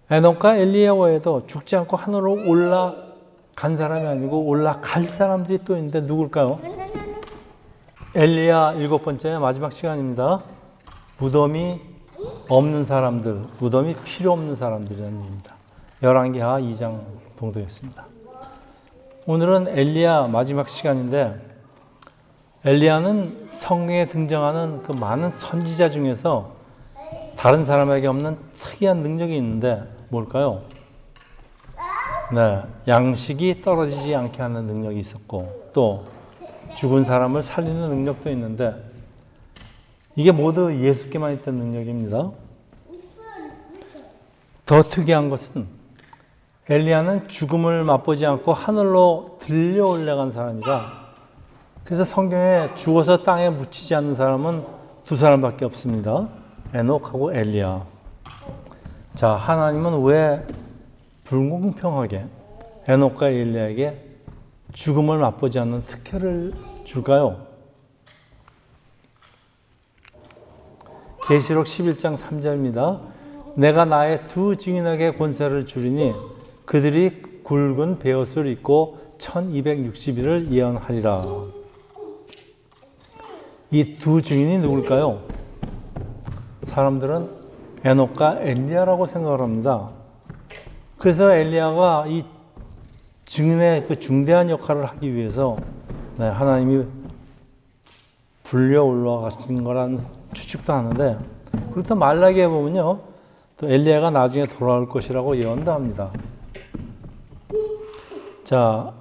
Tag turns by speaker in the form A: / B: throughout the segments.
A: 에녹과 엘리야 외에도 죽지 않고 하늘로 올라간 사람이 아니고 올라갈 사람들이 또 있는데 누굴까요? 엘리야 7번째 마지막 시간입니다. 무덤이 없는 사람들, 무덤이 필요 없는 사람들이라는 얘기입니다. 열왕기하 2장 봉독했습니다. 오늘은 엘리야 마지막 시간인데 엘리야는 성경에 등장하는 그 많은 선지자 중에서 다른 사람에게 없는 특이한 능력이 있는데 뭘까요? 네, 양식이 떨어지지 않게 하는 능력이 있었고 또 죽은 사람을 살리는 능력도 있는데 이게 모두 예수께만 있던 능력입니다. 더 특이한 것은 엘리야는 죽음을 맛보지 않고 하늘로 들려 올라간 사람이라 그래서 성경에 죽어서 땅에 묻히지 않는 사람은 두 사람밖에 없습니다. 에녹하고 엘리야. 자, 하나님은 왜 불공평하게 에녹과 엘리야에게 죽음을 맛보지 않는 특혜를 줄까요? 계시록 11장 3절입니다. 내가 나의 두 증인에게 권세를 주리니 그들이 굵은 베옷을 입고 1260일을 예언하리라. 이 두 증인이 누굴까요? 사람들은 에녹과 엘리야라고 생각을 합니다. 그래서 엘리야가 이 증인의 그 중대한 역할을 하기 위해서 하나님이 불려 올라가신 거라는 추측도 하는데 그리고 또 말라기에 보면요. 또 엘리야가 나중에 돌아올 것이라고 예언도 합니다. 자,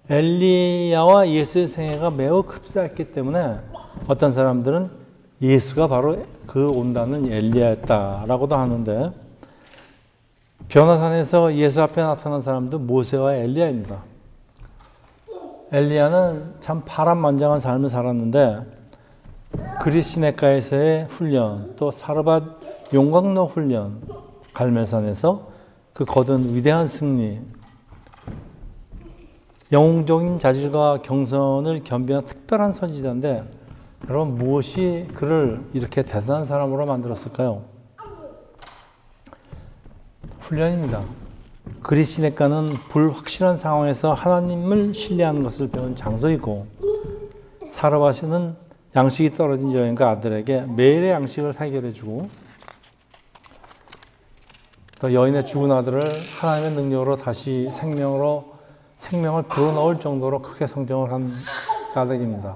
A: 엘리야와 예수의 생애가 매우 흡사했기 때문에 어떤 사람들은 예수가 바로 그 온다는 엘리야였다라고도 하는데 변화산에서 예수 앞에 나타난 사람도 모세와 엘리야입니다. 엘리야는 참 파란만장한 삶을 살았는데 그리시네가에서의 훈련, 또 사르밧 용광로 훈련, 갈멜산에서 그 거둔 위대한 승리, 영웅적인 자질과 경선을 겸비한 특별한 선지자인데 여러분 무엇이 그를 이렇게 대단한 사람으로 만들었을까요? 훈련입니다. 그리시네가는 불확실한 상황에서 하나님을 신뢰하는 것을 배운 장소이고 사르밧은 양식이 떨어진 여인과 아들에게 매일의 양식을 해결해주고 또 여인의 죽은 아들을 하나님의 능력으로 다시 생명을 불어넣을 정도로 크게 성장을 한 까닭입니다.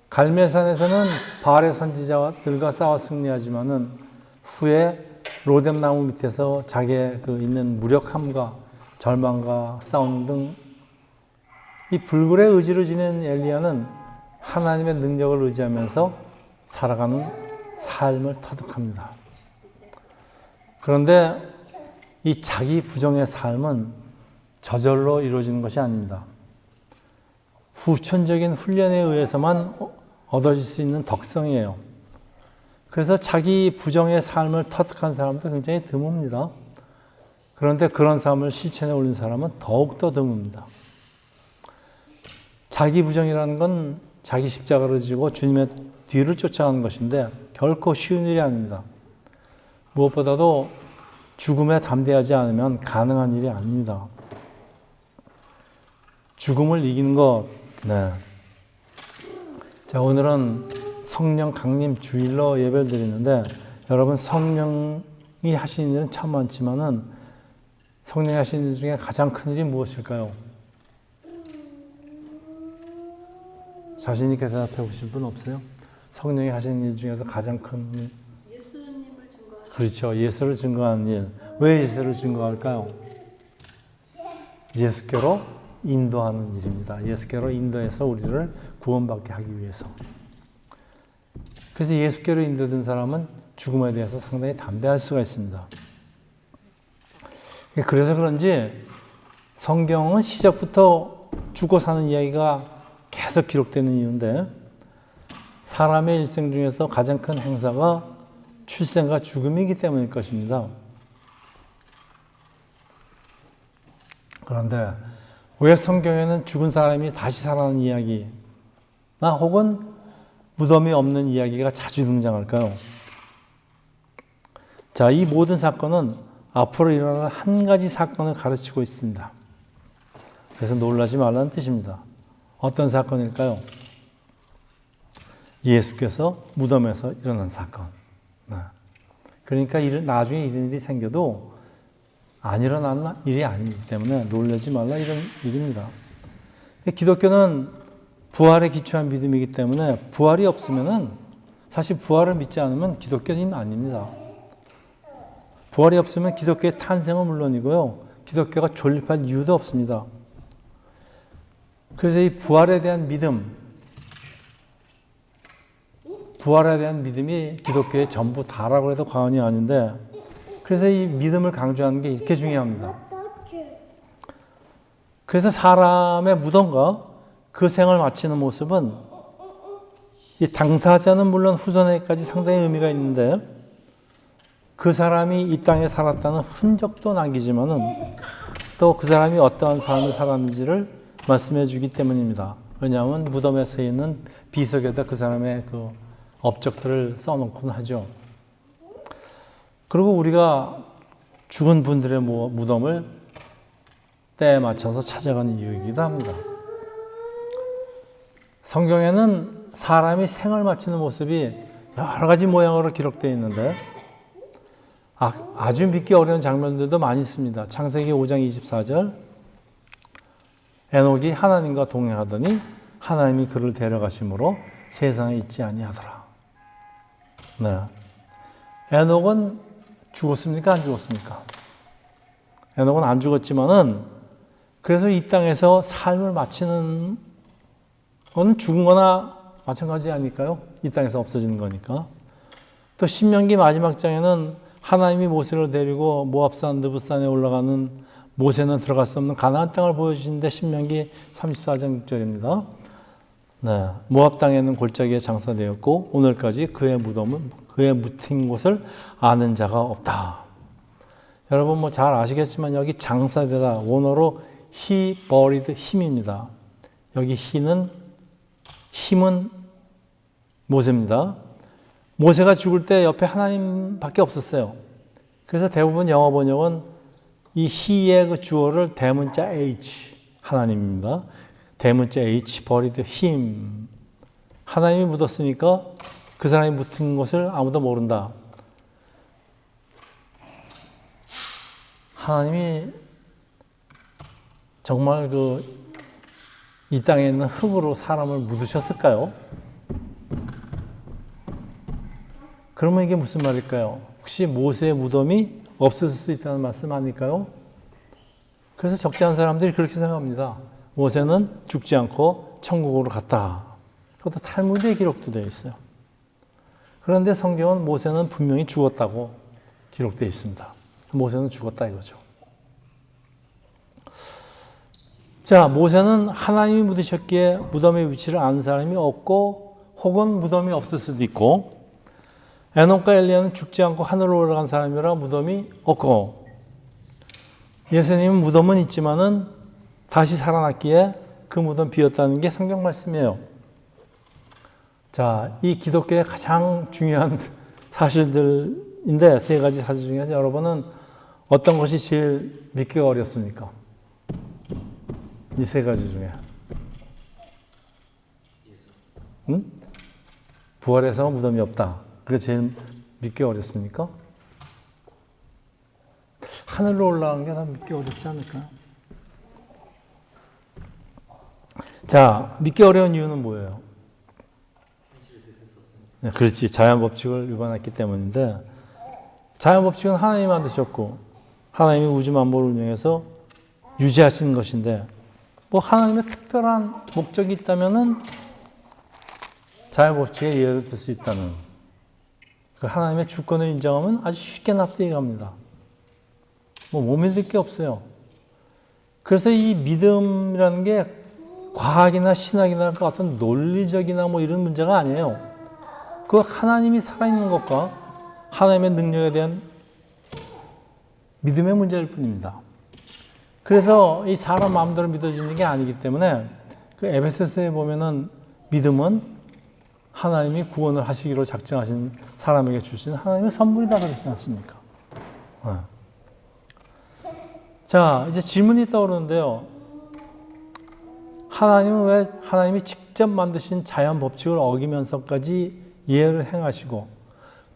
A: 갈멜산에서는 바알의 선지자들과 싸워 승리하지만은 후에 로뎀나무 밑에서 자기의 그 있는 무력함과 절망과 싸우는 등 이 불굴의 의지를 지닌 엘리야는 하나님의 능력을 의지하면서 살아가는 삶을 터득합니다. 그런데 이 자기 부정의 삶은 저절로 이루어지는 것이 아닙니다. 후천적인 훈련에 의해서만 얻어질 수 있는 덕성이에요. 그래서 자기 부정의 삶을 터득한 사람도 굉장히 드뭅니다. 그런데 그런 삶을 실천에 올린 사람은 더욱더 드뭅니다. 자기 부정이라는 건 자기 십자가를 지고 주님의 뒤를 쫓아가는 것인데 결코 쉬운 일이 아닙니다. 무엇보다도 죽음에 담대하지 않으면 가능한 일이 아닙니다. 죽음을 이기는 것, 네. 자, 오늘은 성령 강림 주일로 예배를 드리는데 여러분 성령이 하시는 일은 참 많지만은 성령이 하시는 일 중에 가장 큰 일이 무엇일까요? 자신 있게 대답해 보실 분 없어요? 성령이 하시는 일 중에서 가장 큰 일?
B: 예수님을 증거하는.
A: 그렇죠. 예수를 증거하는 일. 왜 예수를 증거할까요? 예수께로 인도하는 일입니다. 예수께로 인도해서 우리를 구원받게 하기 위해서. 그래서 예수께로 인도된 사람은 죽음에 대해서 상당히 담대할 수가 있습니다. 그래서 그런지 성경은 시작부터 죽고 사는 이야기가 계속 기록되는 이유인데 사람의 일생 중에서 가장 큰 행사가 출생과 죽음이기 때문일 것입니다. 그런데 왜 성경에는 죽은 사람이 다시 살아나는 이야기나 혹은 무덤이 없는 이야기가 자주 등장할까요? 자, 이 모든 사건은 앞으로 일어날 한 가지 사건을 가르치고 있습니다. 그래서 놀라지 말라는 뜻입니다. 어떤 사건일까요? 예수께서 무덤에서 일어난 사건. 그러니까 나중에 이런 일이 생겨도 안 일어나는 일이 아니기 때문에 놀라지 말라 이런 일입니다. 기독교는 부활에 기초한 믿음이기 때문에 부활이 없으면은 사실 부활을 믿지 않으면 기독교는 아닙니다. 부활이 없으면 기독교의 탄생은 물론이고요. 기독교가 존립할 이유도 없습니다. 그래서 이 부활에 대한 믿음이 기독교의 전부 다라고 해도 과언이 아닌데, 그래서 이 믿음을 강조하는 게 이렇게 중요합니다. 그래서 사람의 무덤과 그 생을 마치는 모습은 이 당사자는 물론 후손에게까지 상당히 의미가 있는데, 그 사람이 이 땅에 살았다는 흔적도 남기지만은 또 그 사람이 어떠한 삶을 살았는지를 말씀해 주기 때문입니다. 왜냐하면 무덤에 서 있는 비석에다 그 사람의 그 업적들을 써놓곤 하죠. 그리고 우리가 죽은 분들의 무덤을 때에 맞춰서 찾아가는 이유이기도 합니다. 성경에는 사람이 생을 마치는 모습이 여러 가지 모양으로 기록되어 있는데 아주 믿기 어려운 장면들도 많이 있습니다. 창세기 5장 24절, 에녹이 하나님과 동행하더니 하나님이 그를 데려가심으로 세상에 있지 아니하더라. 네. 에녹은 죽었습니까? 안 죽었습니까? 에녹은 안 죽었지만은 그래서 이 땅에서 삶을 마치는 건 죽은 거나 마찬가지 아닐까요? 이 땅에서 없어지는 거니까. 또 신명기 마지막 장에는 하나님이 모세를 데리고 모압산 느붓산에 올라가는 모세는 들어갈 수 없는 가나안 땅을 보여주시는데 신명기 34장 6절입니다. 네, 모압 땅에는 골짜기에 장사되었고 오늘까지 그의 묻힌 곳을 아는 자가 없다. 여러분 잘 아시겠지만 여기 장사되다 원어로 he buried him입니다. 여기 힘은 모세입니다. 모세가 죽을 때 옆에 하나님밖에 없었어요. 그래서 대부분 영어 번역은 이 he의 그 주어를 대문자 h, 하나님입니다. 대문자 h, buried him. 하나님이 묻었으니까 그 사람이 묻힌 것을 아무도 모른다. 하나님이 정말 이 땅에 있는 흙으로 사람을 묻으셨을까요? 그러면 이게 무슨 말일까요? 혹시 모세의 무덤이 없을 수도 있다는 말씀 아닐까요? 그래서 적지 않은 사람들이 그렇게 생각합니다. 모세는 죽지 않고 천국으로 갔다. 그것도 탈무드에 기록도 되어 있어요. 그런데 성경은 모세는 분명히 죽었다고 기록되어 있습니다. 모세는 죽었다 이거죠. 자, 모세는 하나님이 묻으셨기에 무덤의 위치를 아는 사람이 없고 혹은 무덤이 없을 수도 있고, 에녹과 엘리야는 죽지 않고 하늘로 올라간 사람이라 무덤이 없고, 예수님은 무덤은 있지만은 다시 살아났기에 그 무덤 비었다는 게 성경 말씀이에요. 자, 이 기독교의 가장 중요한 사실들인데 세 가지 사실 중에서 여러분은 어떤 것이 제일 믿기가 어렵습니까? 이 세 가지 중에. 응? 부활해서 무덤이 없다. 그게 제일 믿기 어렵습니까? 하늘로 올라간 게 더 믿기 어렵지 않을까요? 자, 믿기 어려운 이유는 뭐예요? 네, 그렇지. 자연 법칙을 위반했기 때문인데, 자연 법칙은 하나님이 만드셨고 하나님이 우주 만물을 운영해서 유지하시는 것인데, 뭐 하나님의 특별한 목적이 있다면은 자연 법칙에 예를 들 수 있다는, 그 하나님의 주권을 인정하면 아주 쉽게 납득이 갑니다. 뭐 못 믿을 게 없어요. 그래서 이 믿음이라는 게 과학이나 신학이나 어떤 논리적이나 뭐 이런 문제가 아니에요. 그 하나님이 살아있는 것과 하나님의 능력에 대한 믿음의 문제일 뿐입니다. 그래서 이 사람 마음대로 믿어지는 게 아니기 때문에 그 에베소서에 보면은 믿음은 하나님이 구원을 하시기로 작정하신 사람에게 주신 하나님의 선물이다 그러지 않습니까? 자, 이제 질문이 떠오르는데요. 하나님은 왜 하나님이 직접 만드신 자연 법칙을 어기면서까지 예를 행하시고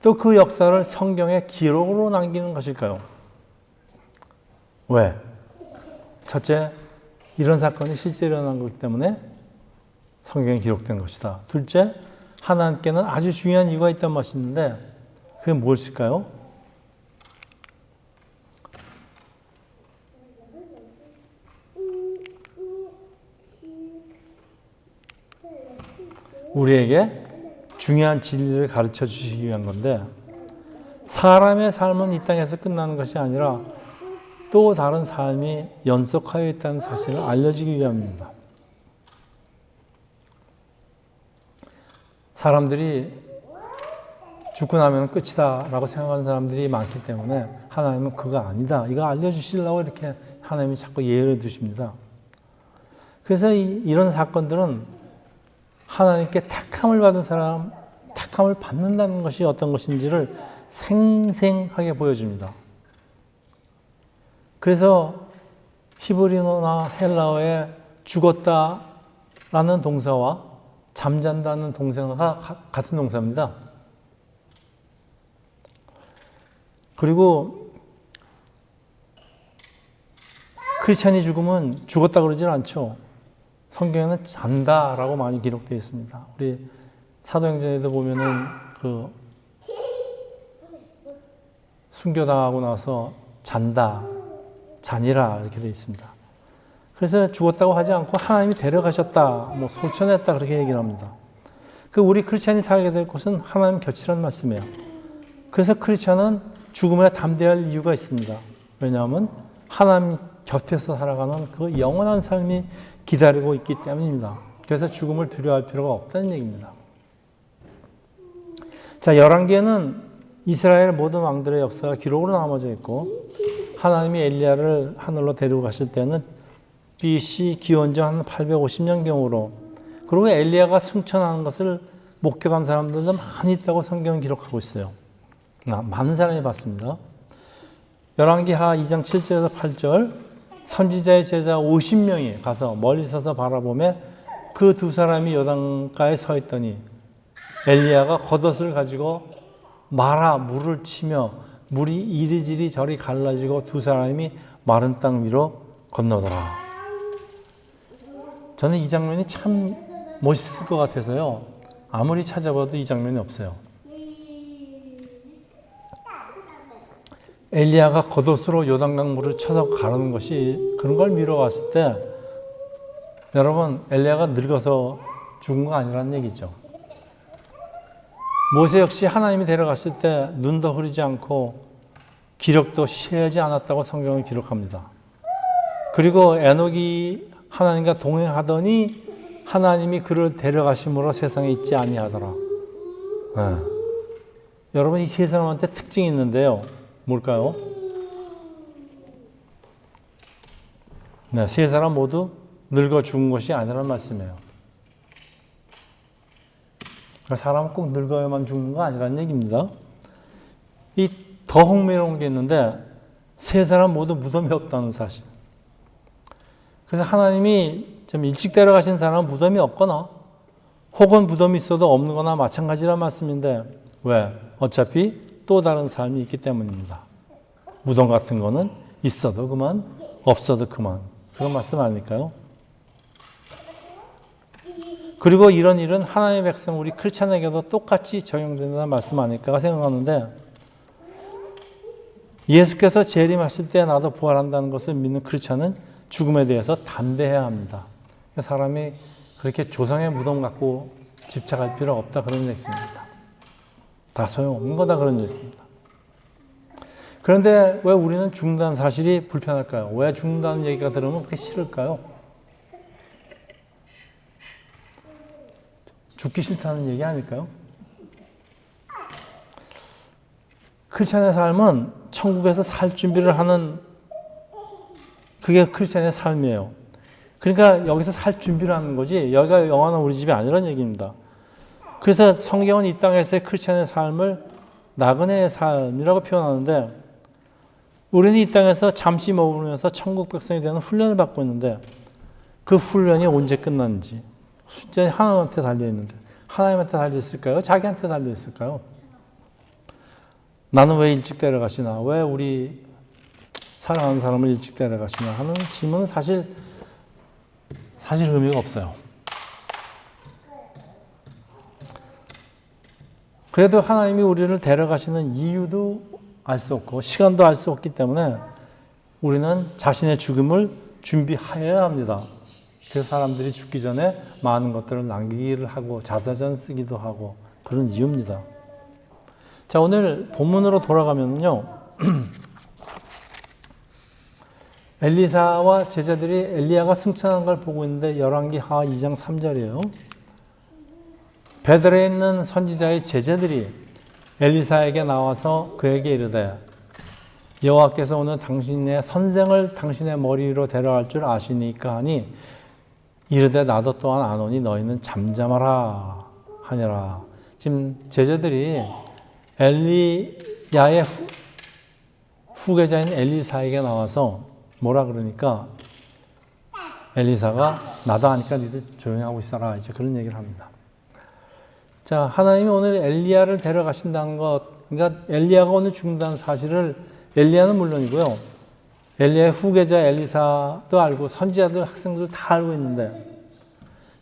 A: 또 그 역사를 성경에 기록으로 남기는 것일까요? 왜? 첫째, 이런 사건이 실제 일어난 거기 때문에 성경에 기록된 것이다. 둘째, 하나님께는 아주 중요한 이유가 있다는 것이 있는데 그게 무엇일까요? 우리에게 중요한 진리를 가르쳐 주시기 위한 건데 사람의 삶은 이 땅에서 끝나는 것이 아니라 또 다른 삶이 연속하여 있다는 사실을 알려주기 위함입니다. 사람들이 죽고 나면 끝이다 라고 생각하는 사람들이 많기 때문에 하나님은 그거 아니다. 이거 알려주시려고 이렇게 하나님이 자꾸 예를 두십니다. 그래서 이런 사건들은 하나님께 택함을 받은 사람, 택함을 받는다는 것이 어떤 것인지를 생생하게 보여줍니다. 그래서 히브리어나 헬라어에 죽었다라는 동사와 잠잔다는 동사가 같은 동사입니다. 그리고 크리스찬이 죽으면 죽었다 그러질 않죠. 성경에는 잔다라고 많이 기록되어 있습니다. 우리 사도행전에도 보면은 그 순교당하고 나서 잔다, 잔이라 이렇게 되어 있습니다. 그래서 죽었다고 하지 않고 하나님이 데려가셨다, 뭐 소천했다 그렇게 얘기를 합니다. 그 우리 크리스찬이 살게 될 곳은 하나님 곁이라는 말씀이에요. 그래서 크리스찬은 죽음에 담대할 이유가 있습니다. 왜냐하면 하나님 곁에서 살아가는 그 영원한 삶이 기다리고 있기 때문입니다. 그래서 죽음을 두려워할 필요가 없다는 얘기입니다. 자, 열왕기에는 이스라엘 모든 왕들의 역사가 기록으로 남아져 있고 하나님이 엘리야를 하늘로 데리고 가실 때는 BC 기원전 한 850년경으로 그리고 엘리야가 승천하는 것을 목격한 사람들도 많이 있다고 성경은 기록하고 있어요. 많은 사람이 봤습니다. 열왕기 하 2장 7절에서 8절 선지자의 제자 50명이 가서 멀리 서서 바라보며 그 두 사람이 요단가에 서 있더니 엘리야가 겉옷을 가지고 마라 물을 치며 물이 이리저리 저리 갈라지고 두 사람이 마른 땅 위로 건너더라. 저는 이 장면이 참 멋있을 것 같아서요. 아무리 찾아봐도 이 장면이 없어요. 엘리야가 겉옷으로 요단강 물을 쳐서 가르는 것이 그런 걸 미뤄봤을 때 여러분 엘리야가 늙어서 죽은 거 아니라는 얘기죠. 모세 역시 하나님이 데려갔을 때 눈도 흐리지 않고 기력도 쉬지 않았다고 성경을 기록합니다. 그리고 에녹이 하나님과 동행하더니 하나님이 그를 데려가심으로 세상에 있지 아니하더라. 네. 여러분 이 세 사람한테 특징이 있는데요. 뭘까요? 네, 세 사람 모두 늙어 죽은 것이 아니란 말씀이에요. 사람은 꼭 늙어야만 죽는 거 아니라는 얘기입니다. 이 더 흥미로운 게 있는데 세 사람 모두 무덤이 없다는 사실. 그래서 하나님이 좀 일찍 데려가신 사람은 무덤이 없거나 혹은 무덤이 있어도 없는 거나 마찬가지란 말씀인데 왜? 어차피 또 다른 삶이 있기 때문입니다. 무덤 같은 거는 있어도 그만, 없어도 그만. 그런 말씀 아닐까요? 그리고 이런 일은 하나님의 백성 우리 크리스찬에게도 똑같이 적용된다는 말씀 아닐까 생각하는데 예수께서 재림하실 때 나도 부활한다는 것을 믿는 크리스찬은 죽음에 대해서 담대해야 합니다. 사람이 그렇게 조상의 무덤 갖고 집착할 필요 없다 그런 얘기입니다. 다 소용없는 거다 그런 얘기입니다. 그런데 왜 우리는 죽는다는 사실이 불편할까요? 왜 죽는다는 얘기가 들으면 그렇게 싫을까요? 죽기 싫다는 얘기 아닐까요? 크리스찬의 삶은 천국에서 살 준비를 하는 그게 크리스찬의 삶이에요. 그러니까 여기서 살 준비를 하는 거지 여기가 영원한 우리 집이 아니라는 얘기입니다. 그래서 성경은 이 땅에서의 크리스찬의 삶을 나그네의 삶이라고 표현하는데 우리는 이 땅에서 잠시 머무르면서 천국 백성이 되는 훈련을 받고 있는데 그 훈련이 언제 끝났는지 숫자에 하나님한테 달려있는데 하나님한테 달려있을까요? 자기한테 달려있을까요? 나는 왜 일찍 데려가시나? 왜 우리 사랑하는 사람을 일찍 데려가시나? 하는 질문은 사실 의미가 없어요. 그래도 하나님이 우리를 데려가시는 이유도 알 수 없고 시간도 알 수 없기 때문에 우리는 자신의 죽음을 준비하여야 합니다. 그래서 사람들이 죽기 전에 많은 것들을 남기기를 하고 자서전 쓰기도 하고 그런 이유입니다. 자, 오늘 본문으로 돌아가면요. 엘리사와 제자들이 엘리야가 승천한 걸 보고 있는데 열왕기하 2장 3절이에요. 베들레에 있는 선지자의 제자들이 엘리사에게 나와서 그에게 이르되 여호와께서 오늘 당신의 선생을 당신의 머리 위로 데려갈 줄 아시니까 하니 이르되 나도 또한 아노니 너희는 잠잠하라 하니라. 지금 제자들이 엘리야의 후계자인 엘리사에게 나와서 뭐라 그러니까 엘리사가 나도 하니까 니들 조용히 하고 있어라 이제 그런 얘기를 합니다. 자, 하나님이 오늘 엘리야를 데려가신다는 것, 그러니까 엘리야가 오늘 죽는다는 사실을 엘리야는 물론이고요. 엘리야의 후계자 엘리사도 알고 선지자들 학생들 다 알고 있는데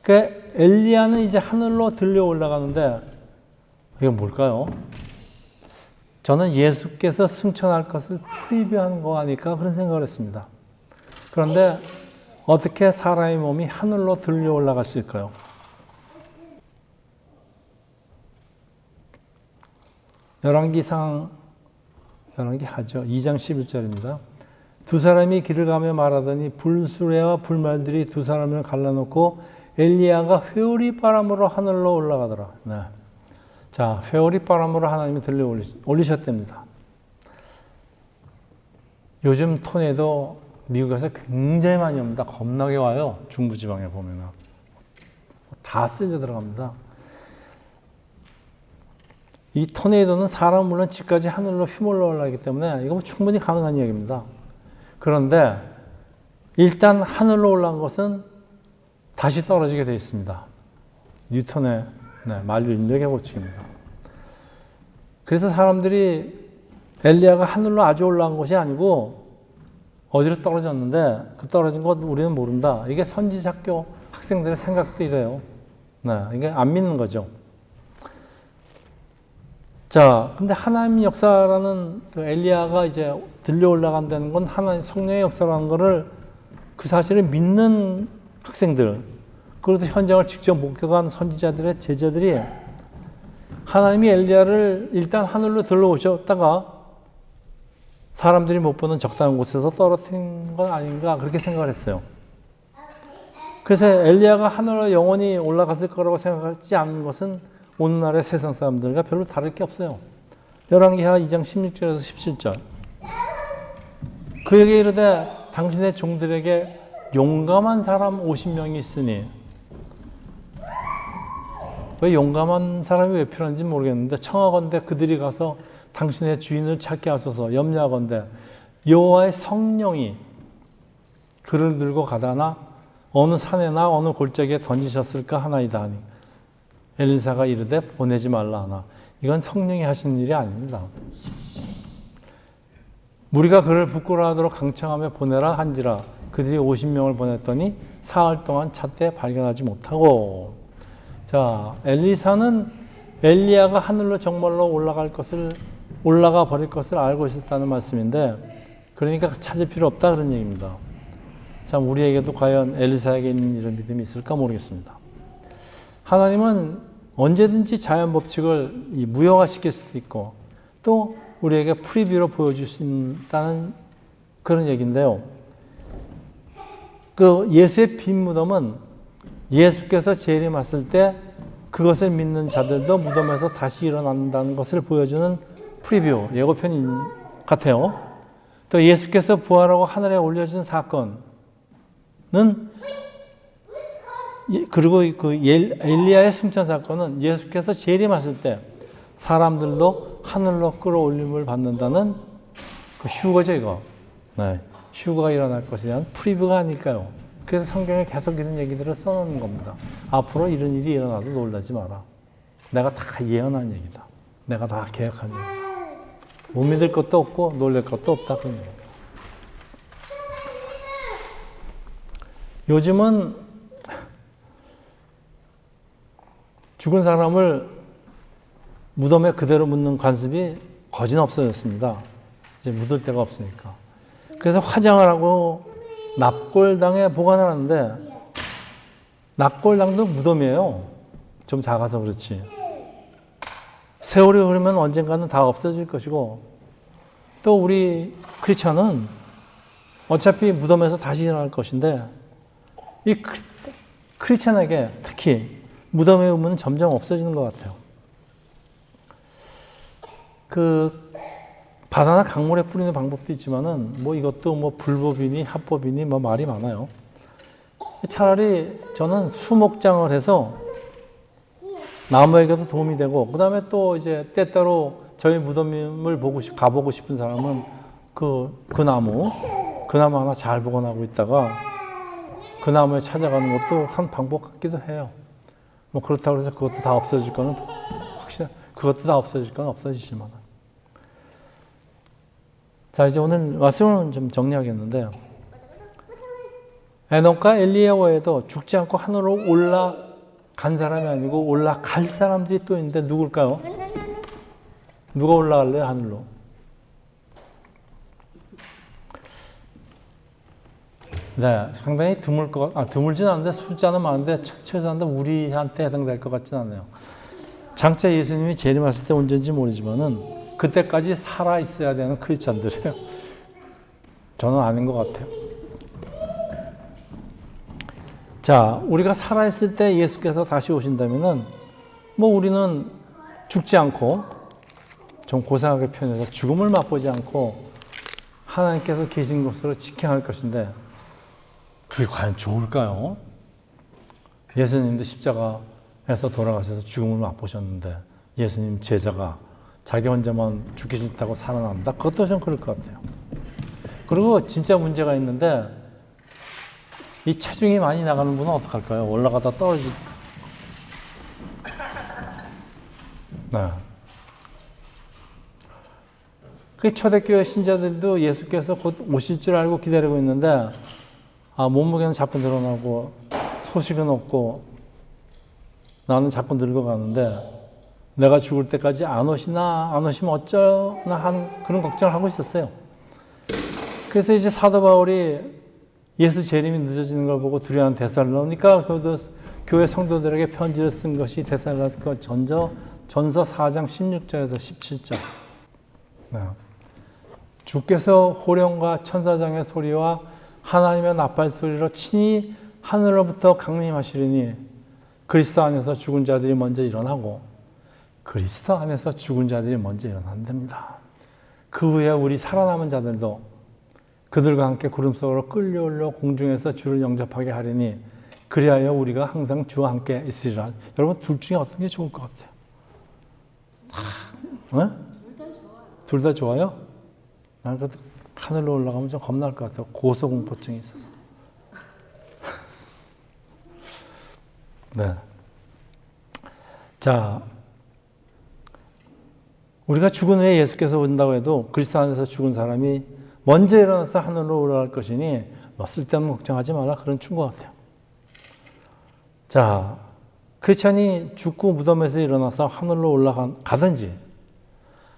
A: 그 엘리야는 이제 하늘로 들려 올라가는데 이게 뭘까요? 저는 예수께서 승천할 것을 프리뷰하는 거 아닐까 그런 생각을 했습니다. 그런데 어떻게 사람의 몸이 하늘로 들려 올라갈 수 있을까요? 열왕기하죠. 2장 11절입니다. 두 사람이 길을 가며 말하더니 불수레와 불말들이 두 사람을 갈라놓고 엘리야가 회오리 바람으로 하늘로 올라가더라. 네. 자, 회오리 바람으로 하나님이 들려 올리셨답니다. 요즘 토네도 미국에서 굉장히 많이 옵니다. 겁나게 와요. 중부지방에 보면은. 다 쓸려 들어갑니다. 이 토네이도는 사람 물론 집까지 하늘로 휘몰려 올라가기 때문에 이거 충분히 가능한 이야기입니다. 그런데 일단 하늘로 올라간 것은 다시 떨어지게 되어 있습니다. 뉴턴의 만류 인력의 법칙입니다. 그래서 사람들이 엘리야가 하늘로 아주 올라간 것이 아니고 어디로 떨어졌는데 그 떨어진 것 우리는 모른다. 이게 선지학교 학생들의 생각도 이래요. 이게 안 믿는 거죠. 자, 근데 하나님 역사라는 그 엘리야가 이제 들려 올라간다는 건 하나님 성령의 역사라는 거를 그 사실을 믿는 학생들, 그래도 현장을 직접 목격한 선지자들의 제자들이 하나님이 엘리야를 일단 하늘로 들러오셨다가 사람들이 못 보는 적당한 곳에서 떨어뜨린 건 아닌가 그렇게 생각을 했어요. 그래서 엘리야가 하늘로 영원히 올라갔을 거라고 생각하지 않는 것은 오늘날의 세상 사람들과 별로 다를 게 없어요. 열왕기하 2장 16절에서 17절. 그에게 이르되 당신의 종들에게 용감한 사람 50명이 있으니 왜 용감한 사람이 왜 필요한지 모르겠는데 청하건대 그들이 가서 당신의 주인을 찾게 하소서. 염려하건대 여호와의 성령이 그를 들고 가다나 어느 산에나 어느 골짜기에 던지셨을까 하나이다 하니 엘리사가 이르되 보내지 말라 하나. 이건 성령이 하시는 일이 아닙니다. 무리가 그를 부끄러워하도록 강청하며 보내라 한지라 그들이 50명을 보냈더니 사흘 동안 찾되 발견하지 못하고. 자, 엘리사는 엘리야가 하늘로 정말로 올라가 버릴 것을 알고 있었다는 말씀인데 그러니까 찾을 필요 없다 그런 얘기입니다. 참 우리에게도 과연 엘리사에게 있는 이런 믿음이 있을까 모르겠습니다. 하나님은 언제든지 자연 법칙을 무효화시킬 수도 있고 또 우리에게 프리뷰로 보여주신다는 그런 얘기인데요. 그 예수의 빈 무덤은 예수께서 재림하실 때 그것을 믿는 자들도 무덤에서 다시 일어난다는 것을 보여주는 프리뷰, 예고편 같아요. 또 예수께서 부활하고 하늘에 올려진 사건은 그리고 그 엘리야의 승천 사건은 예수께서 재림하실 때 사람들도 하늘로 끌어올림을 받는다는 그 휴거죠, 이거. 네. 휴거가 일어날 것에 대한 프리뷰가 아닐까요? 그래서 성경에 계속 이런 얘기들을 써놓는 겁니다. 앞으로 이런 일이 일어나도 놀라지 마라. 내가 다 예언한 얘기다. 내가 다 계획한 얘기다. 못 믿을 것도 없고 놀랄 것도 없다. 그런 얘기다. 요즘은 죽은 사람을 무덤에 그대로 묻는 관습이 거진 없어졌습니다. 이제 묻을 데가 없으니까. 그래서 화장을 하고 납골당에 보관을 하는데 납골당도 무덤이에요. 좀 작아서 그렇지. 세월이 흐르면 언젠가는 다 없어질 것이고 또 우리 크리스천은 어차피 무덤에서 다시 일어날 것인데 이 크리스천에게 특히 무덤의 의무는 점점 없어지는 것 같아요. 그 바다나 강물에 뿌리는 방법도 있지만은 뭐 이것도 뭐 불법이니 합법이니 뭐 말이 많아요. 차라리 저는 수목장을 해서 나무에게도 도움이 되고 그 다음에 또 이제 때때로 저희 무덤을 가보고 싶은 사람은 그 나무 하나 잘 보관하고 있다가 그 나무에 찾아가는 것도 한 방법 같기도 해요. 뭐 그렇다고 해서 그것도 다 없어질 거는 그것도 다 없어질 건 없어지지만. 자, 이제 오늘 말씀을 좀 정리하겠는데요. 에녹과 엘리야 외에도 죽지 않고 하늘로 올라간 사람이 아니고 올라갈 사람들이 또 있는데 누굴까요? 누가 올라갈래요, 하늘로? 네, 상당히 드물진 않은데 숫자는 많은데 최소한 우리한테 해당될 것 같진 않아요. 장차 예수님이 재림하실 때 언제인지 모르지만은 그때까지 살아 있어야 되는 크리스찬들이에요. 저는 아닌 것 같아요. 자, 우리가 살아 있을 때 예수께서 다시 오신다면은 뭐 우리는 죽지 않고 좀 고상하게 표현해서 죽음을 맛보지 않고 하나님께서 계신 곳으로 직행할 것인데 그게 과연 좋을까요? 예수님도 십자가에서 돌아가셔서 죽음을 맛보셨는데 예수님 제자가 자기 혼자만 죽기 싫다고 살아난다? 그것도 좀 그럴 것 같아요. 그리고 진짜 문제가 있는데 이 체중이 많이 나가는 분은 어떡할까요? 올라가다 네. 그 초대교회 신자들도 예수께서 곧 오실 줄 알고 기다리고 있는데 몸무게는 자꾸 늘어나고 소식은 없고 나는 자꾸 늙어가는데 내가 죽을 때까지 안 오시나 안 오시면 어쩌나 하는 그런 걱정을 하고 있었어요. 그래서 이제 사도 바울이 예수 재림이 늦어지는 걸 보고 두려워한 데살로니가 교회 성도들에게 편지를 쓴 것이 데살로니가 전서 4장 16절에서 17절. 네. 주께서 호령과 천사장의 소리와 하나님의 나팔 소리로 친히 하늘로부터 강림하시리니 그리스도 안에서 죽은 자들이 먼저 일어나고 그리스도 안에서 죽은 자들이 먼저 일어난답니다. 그 후에 우리 살아남은 자들도 그들과 함께 구름 속으로 끌려올려 공중에서 주를 영접하게 하리니 그리하여 우리가 항상 주와 함께 있으리라. 여러분 둘 중에 어떤 게 좋을 것 같아요? 둘 다 좋아요? 난 그래도 하늘로 올라가면 좀 겁날 것 같아요. 고소공포증이 있어서. 네. 자, 우리가 죽은 후에 예수께서 온다고 해도 그리스도 안에서 죽은 사람이 먼저 일어나서 하늘로 올라갈 것이니 뭐 쓸데없는 걱정하지 마라. 그런 충고 같아요. 자, 크리스찬이 죽고 무덤에서 일어나서 하늘로 올라가든지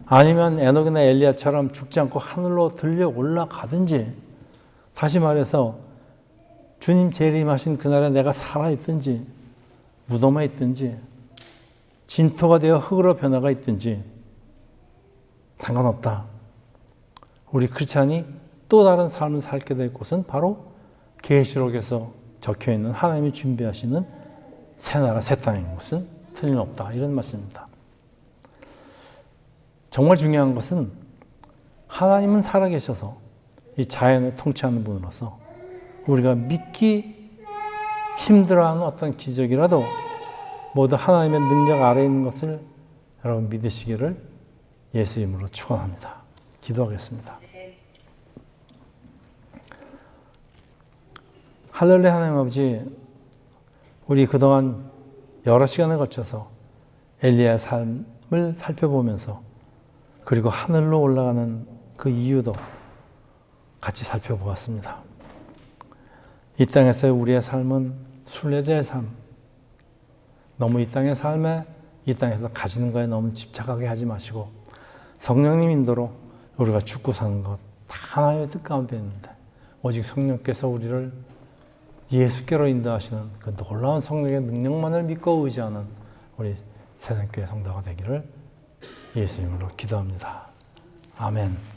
A: 아니면 에녹이나 엘리야처럼 죽지 않고 하늘로 들려 올라가든지 다시 말해서 주님 재림하신 그날에 내가 살아있든지 무덤에 있든지 진토가 되어 흙으로 변화가 있든지 상관없다. 우리 크리스찬이 또 다른 삶을 살게 될 곳은 바로 계시록에서 적혀있는 하나님이 준비하시는 새 나라 새 땅인 것은 틀림없다. 이런 말씀입니다. 정말 중요한 것은 하나님은 살아계셔서 이 자연을 통치하는 분으로서 우리가 믿기 힘들어하는 어떤 기적이라도 모두 하나님의 능력 아래에 있는 것을 여러분 믿으시기를 예수 이름으로 축원합니다. 기도하겠습니다. 할렐루야 하나님 아버지, 우리 그동안 여러 시간에 걸쳐서 엘리야의 삶을 살펴보면서 그리고 하늘로 올라가는 그 이유도 같이 살펴보았습니다. 이 땅에서의 우리의 삶은 순례자의 삶, 너무 이 땅의 삶에 이 땅에서 가지는 거에 너무 집착하게 하지 마시고 성령님 인도로 우리가 죽고 사는 것 다 하나님의 뜻 가운데 있는데 오직 성령께서 우리를 예수께로 인도하시는 그 놀라운 성령의 능력만을 믿고 의지하는 우리 새산교회 성도가 되기를 예수님으로 기도합니다. 아멘.